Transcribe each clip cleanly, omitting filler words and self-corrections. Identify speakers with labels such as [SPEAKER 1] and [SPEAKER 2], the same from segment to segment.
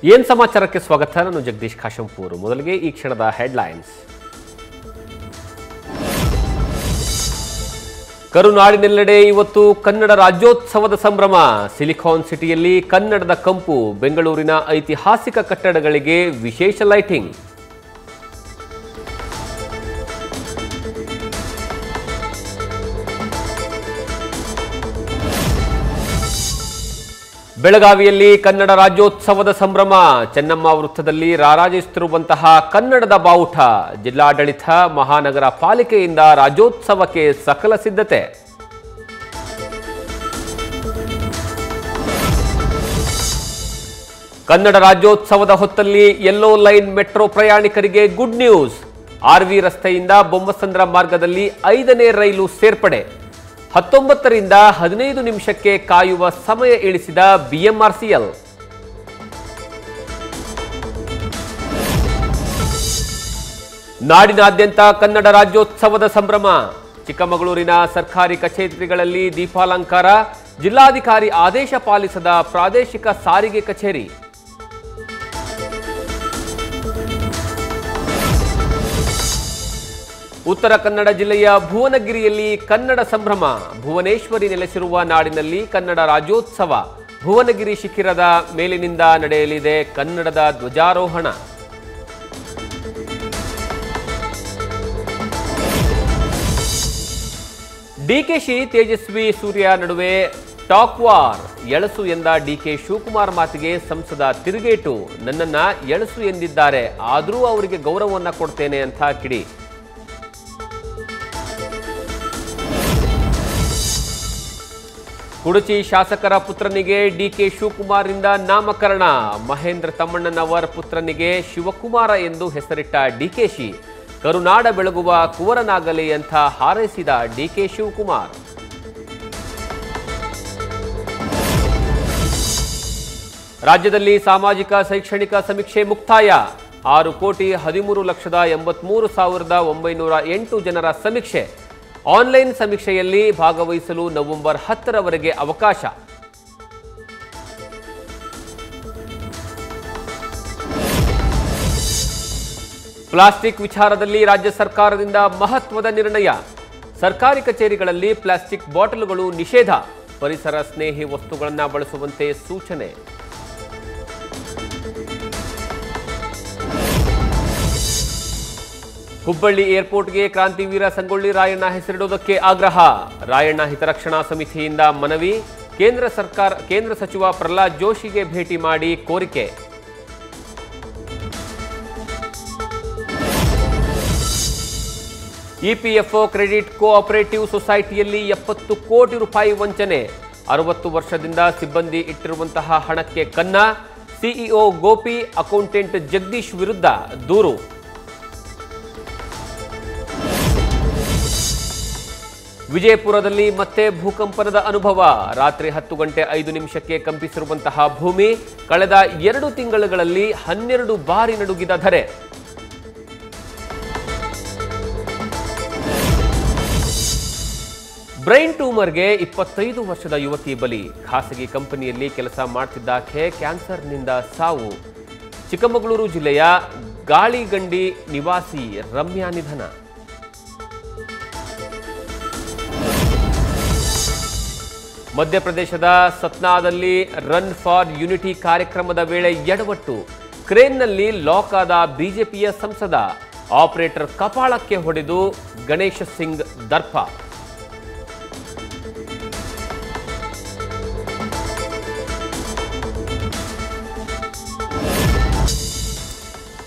[SPEAKER 1] ಏನ್ ಸಮಾಚಾರಕ್ಕೆ ಸ್ವಾಗತ. ನಾನು ಜಗದೀಶ್ ಕಾಶಂಪೂರ್. ಮೊದಲಿಗೆ ಈ ಕ್ಷಣದ ಹೆಡ್ಲೈನ್ಸ್. ಕರುನಾಡಿನೆಲ್ಲೆಡೆ ಇವತ್ತು ಕನ್ನಡ ರಾಜ್ಯೋತ್ಸವದ ಸಂಭ್ರಮ. ಸಿಲಿಕಾನ್ ಸಿಟಿಯಲ್ಲಿ ಕನ್ನಡದ ಕಂಪು. ಬೆಂಗಳೂರಿನ ಐತಿಹಾಸಿಕ ಕಟ್ಟಡಗಳಿಗೆ ವಿಶೇಷ ಲೈಟಿಂಗ್. ಬೆಳಗಾವಿಯಲ್ಲಿ ಕನ್ನಡ ರಾಜ್ಯೋತ್ಸವದ ಸಂಭ್ರಮ. ಚೆನ್ನಮ್ಮ ವೃತ್ತದಲ್ಲಿ ರಾರಾಜಿಸುತ್ತಿರುವಂತಹ ಕನ್ನಡದ ಬಾವುಟ. ಜಿಲ್ಲಾಡಳಿತ ಮಹಾನಗರ ಪಾಲಿಕೆಯಿಂದ ರಾಜ್ಯೋತ್ಸವಕ್ಕೆ ಸಕಲ ಸಿದ್ಧತೆ. ಕನ್ನಡ ರಾಜ್ಯೋತ್ಸವದ ಹೊತ್ತಲ್ಲಿ ಯೆಲ್ಲೋ ಲೈನ್ ಮೆಟ್ರೋ ಪ್ರಯಾಣಿಕರಿಗೆ ಗುಡ್ ನ್ಯೂಸ್. ಆರ್ವಿ ರಸ್ತೆಯಿಂದ ಬೊಮ್ಮಸಂದ್ರ ಮಾರ್ಗದಲ್ಲಿ 5ನೇ ರೈಲು ಸೇರ್ಪಡೆ. 19ರಿಂದ 15 ನಿಮಿಷಕ್ಕೆ ಕಾಯುವ ಸಮಯ ಇಳಿಸಿದ ಬಿಎಂಆರ್ಸಿಎಲ್. ನಾಡಿನಾದ್ಯಂತ ಕನ್ನಡ ರಾಜ್ಯೋತ್ಸವದ ಸಂಭ್ರಮ. ಚಿಕ್ಕಮಗಳೂರಿನ ಸರ್ಕಾರಿ ಕಚೇರಿಗಳಲ್ಲಿ ದೀಪಾಲಂಕಾರ. ಜಿಲ್ಲಾಧಿಕಾರಿ ಆದೇಶ ಪಾಲಿಸದ ಪ್ರಾದೇಶಿಕ ಸಾರಿಗೆ ಕಚೇರಿ. ಉತ್ತರ ಕನ್ನಡ ಜಿಲ್ಲೆಯ ಭುವನಗಿರಿಯಲ್ಲಿ ಕನ್ನಡ ಸಂಭ್ರಮ. ಭುವನೇಶ್ವರಿ ನೆಲೆಸಿರುವ ನಾಡಿನಲ್ಲಿ ಕನ್ನಡ ರಾಜ್ಯೋತ್ಸವ. ಭುವನಗಿರಿ ಶಿಖರದ ಮೇಲಿನಿಂದ ನಡೆಯಲಿದೆ ಕನ್ನಡದ ಧ್ವಜಾರೋಹಣ. ಡಿಕೆಶಿ ತೇಜಸ್ವಿ ಸೂರ್ಯ ನಡುವೆ ಟಾಕ್ ವಾರ್. ಎಳಸು ಎಂದ ಡಿಕೆ ಶಿವಕುಮಾರ್ ಮಾತಿಗೆ ಸಂಸದ ತಿರುಗೇಟು. ನನ್ನನ್ನ ಎಳಸು ಎಂದಿದ್ದಾರೆ, ಆದರೂ ಅವರಿಗೆ ಗೌರವವನ್ನ ಕೊಡ್ತೇನೆ ಅಂತ ಕಿಡಿ. ಕುಡಚಿ ಶಾಸಕರ ಪುತ್ರನಿಗೆ ಡಿಕೆ ಶಿವಕುಮಾರ್ರಿಂದ ನಾಮಕರಣ. ಮಹೇಂದ್ರ ತಮ್ಮಣ್ಣನವರ್ ಪುತ್ರನಿಗೆ ಶಿವಕುಮಾರ ಎಂದು ಹೆಸರಿಟ್ಟ ಡಿಕೆಶಿ. ಕರುನಾಡ ಬೆಳಗುವ ಕುವರನಾಗಲಿ ಅಂತ ಹಾರೈಸಿದ ಡಿಕೆ ಶಿವಕುಮಾರ್. ರಾಜ್ಯದಲ್ಲಿ ಸಾಮಾಜಿಕ ಶೈಕ್ಷಣಿಕ ಸಮೀಕ್ಷೆ ಮುಕ್ತಾಯ. 6,13,83,908 ಜನರ ಸಮೀಕ್ಷೆ. ಆನ್ಲೈನ್ ಸಮೀಕ್ಷೆಯಲ್ಲಿ ಭಾಗವಹಿಸಲು ನವೆಂಬರ್ 10ರವರೆಗೆ ಅವಕಾಶ. ಪ್ಲಾಸ್ಟಿಕ್ ವಿಚಾರದಲ್ಲಿ ರಾಜ್ಯ ಸರ್ಕಾರದಿಂದ ಮಹತ್ವದ ನಿರ್ಣಯ. ಸರ್ಕಾರಿ ಕಚೇರಿಗಳಲ್ಲಿ ಪ್ಲಾಸ್ಟಿಕ್ ಬಾಟಲುಗಳು ನಿಷೇಧ. ಪರಿಸರ ಸ್ನೇಹಿ ವಸ್ತುಗಳನ್ನು ಬಳಸುವಂತೆ ಸೂಚನೆ. ಹುಬ್ಬಳ್ಳಿ ಏರ್ಪೋರ್ಟ್ಗೆ ಕ್ರಾಂತಿವೀರ ಸಂಗೊಳ್ಳಿ ರಾಯಣ್ಣ ಹೆಸರಿಡುವುದಕ್ಕೆ ಆಗ್ರಹ. ರಾಯಣ್ಣ ಹಿತರಕ್ಷಣಾ ಸಮಿತಿಯಿಂದ ಮನವಿ. ಕೇಂದ್ರ ಸಚಿವ ಪ್ರಹ್ಲಾದ್ ಜೋಶಿಗೆ ಭೇಟಿ ಮಾಡಿ ಕೋರಿಕೆ. ಇಪಿಎಫ್ಒ ಕ್ರೆಡಿಟ್ ಕೋಆಪರೇಟಿವ್ ಸೊಸೈಟಿಯಲ್ಲಿ 70 ಕೋಟಿ ರೂಪಾಯಿ ವಂಚನೆ. 60 ವರ್ಷದಿಂದ ಸಿಬ್ಬಂದಿ ಇಟ್ಟಿರುವಂತಹ ಹಣಕ್ಕೆ ಕನ್ನ. ಸಿಇಒ ಗೋಪಿ, ಅಕೌಂಟೆಂಟ್ ಜಗದೀಶ್ ವಿರುದ್ಧ ದೂರು. ವಿಜಯಪುರದಲ್ಲಿ ಮತ್ತೆ ಭೂಕಂಪನದ ಅನುಭವ. ರಾತ್ರಿ 10 ಗಂಟೆ 5 ನಿಮಿಷಕ್ಕೆ ಕಂಪಿಸಿರುವಂತಹ ಭೂಮಿ. ಕಳೆದ 2 ತಿಂಗಳುಗಳಲ್ಲಿ 12 ಬಾರಿ ನಡುಗಿದ ಧರೆ. ಬ್ರೈನ್ ಟ್ಯೂಮರ್ಗೆ 25 ವರ್ಷದ ಯುವತಿ ಬಲಿ. ಖಾಸಗಿ ಕಂಪನಿಯಲ್ಲಿ ಕೆಲಸ ಮಾಡ್ತಿದ್ದಾಕೆ ಕ್ಯಾನ್ಸರ್ನಿಂದ ಸಾವು. ಚಿಕ್ಕಮಗಳೂರು ಜಿಲ್ಲೆಯ ಗಾಳಿಗಂಡಿ ನಿವಾಸಿ ರಮ್ಯಾ ನಿಧನ. ಮಧ್ಯಪ್ರದೇಶದ ಸತ್ನಾದಲ್ಲಿ ರನ್ ಫಾರ್ ಯುನಿಟಿ ಕಾರ್ಯಕ್ರಮದ ವೇಳೆ ಎಡವಟ್ಟು. ಕ್ರೇನ್ನಲ್ಲಿ ಲಾಕ್ ಆದ ಬಿಜೆಪಿಯ ಸಂಸದ. ಆಪರೇಟರ್ ಕಪಾಳಕ್ಕೆ ಹೊಡೆದು ಗಣೇಶ ಸಿಂಗ್ ದರ್ಪ.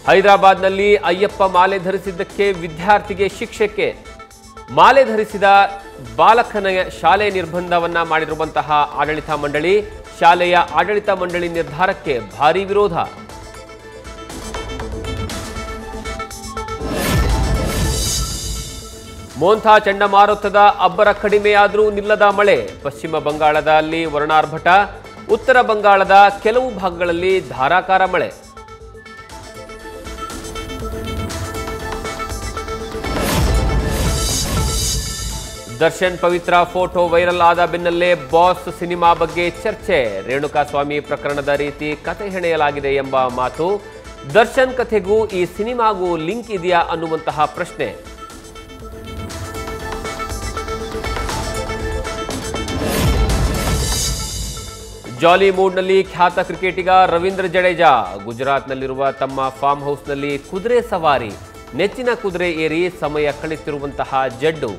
[SPEAKER 1] ಹೈದರಾಬಾದ್ನಲ್ಲಿ ಅಯ್ಯಪ್ಪ ಮಾಲೆ ಧರಿಸಿದ್ದಕ್ಕೆ ವಿದ್ಯಾರ್ಥಿಗೆ ಶಿಕ್ಷೆಗೆ. ಮಾಲೆ ಧರಿಸಿದ ಬಾಲಕನ ಶಾಲೆ ನಿರ್ಬಂಧವನ್ನ ಮಾಡಿರುವಂತಹ ಆಡಳಿತ ಮಂಡಳಿ. ಶಾಲೆಯ ಆಡಳಿತ ಮಂಡಳಿ ನಿರ್ಧಾರಕ್ಕೆ ಭಾರೀ ವಿರೋಧ. ಮೋಂಥಾ ಚಂಡಮಾರುತದ ಅಬ್ಬರ ಕಡಿಮೆಯಾದರೂ ನಿಲ್ಲದ ಮಳೆ. ಪಶ್ಚಿಮ ಬಂಗಾಳದಲ್ಲಿ ವರ್ಣಾರ್ಭಟ. ಉತ್ತರ ಬಂಗಾಳದ ಕೆಲವು ಭಾಗಗಳಲ್ಲಿ ಧಾರಾಕಾರ ಮಳೆ. ದರ್ಶನ್ ಪವಿತ್ರ ಫೋಟೋ ವೈರಲ್ ಆದ ಬೆನ್ನಲ್ಲೇ ಬಾಸ್ ಸಿನಿಮಾ ಬಗ್ಗೆ ಚರ್ಚೆ. ರೇಣುಕಾಸ್ವಾಮಿ ಪ್ರಕರಣದ ರೀತಿ ಕತೆ ಹೆಣೆಯಲಾಗಿದೆ ಎಂಬ ಮಾತು. ದರ್ಶನ್ ಕಥೆಗೂ ಈ ಸಿನಿಮಾಗೂ ಲಿಂಕ್ ಇದೆಯಾ ಅನ್ನುವಂತಹ ಪ್ರಶ್ನೆ. ಜಾಲಿ ಮೂಡ್ನಲ್ಲಿ ಖ್ಯಾತ ಕ್ರಿಕೆಟಿಗ ರವೀಂದ್ರ ಜಡೇಜಾ ಗುಜರಾತ್ನಲ್ಲಿರುವ ತಮ್ಮ ಫಾರ್ಮ್ ಹೌಸ್ನಲ್ಲಿ ಕುದುರೆ ಸವಾರಿ. ನೆಚ್ಚಿನ ಕುದುರೆ ಏರಿ ಸಮಯ ಕಳೆಯುತ್ತಿರುವಂತಹ ಜಡ್ಡು.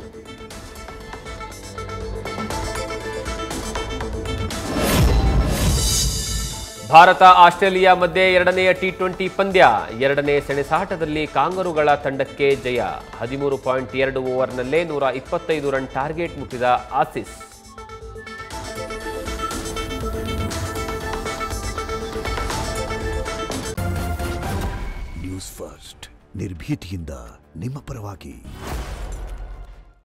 [SPEAKER 1] ಭಾರತ ಆಸ್ಟ್ರೇಲಿಯಾ ಮಧ್ಯೆ ಎರಡನೆಯ ಟಿ20 ಪಂದ್ಯ. ಎರಡನೇ ಸೆಣಸಾಟದಲ್ಲಿ ಕಾಂಗರುಗಳ ತಂಡಕ್ಕೆ ಜಯ. 13.2 ಓವರ್ನಲ್ಲೇ 125 ರನ್ ಟಾರ್ಗೆಟ್ ಮುಟ್ಟಿದ ಆಸೀಸ್.
[SPEAKER 2] ನ್ಯೂಸ್ ಫಸ್ಟ್ ನಿರ್ಭೀತಿಯಿಂದ ನಿಮ್ಮ ಪರವಾಗಿ.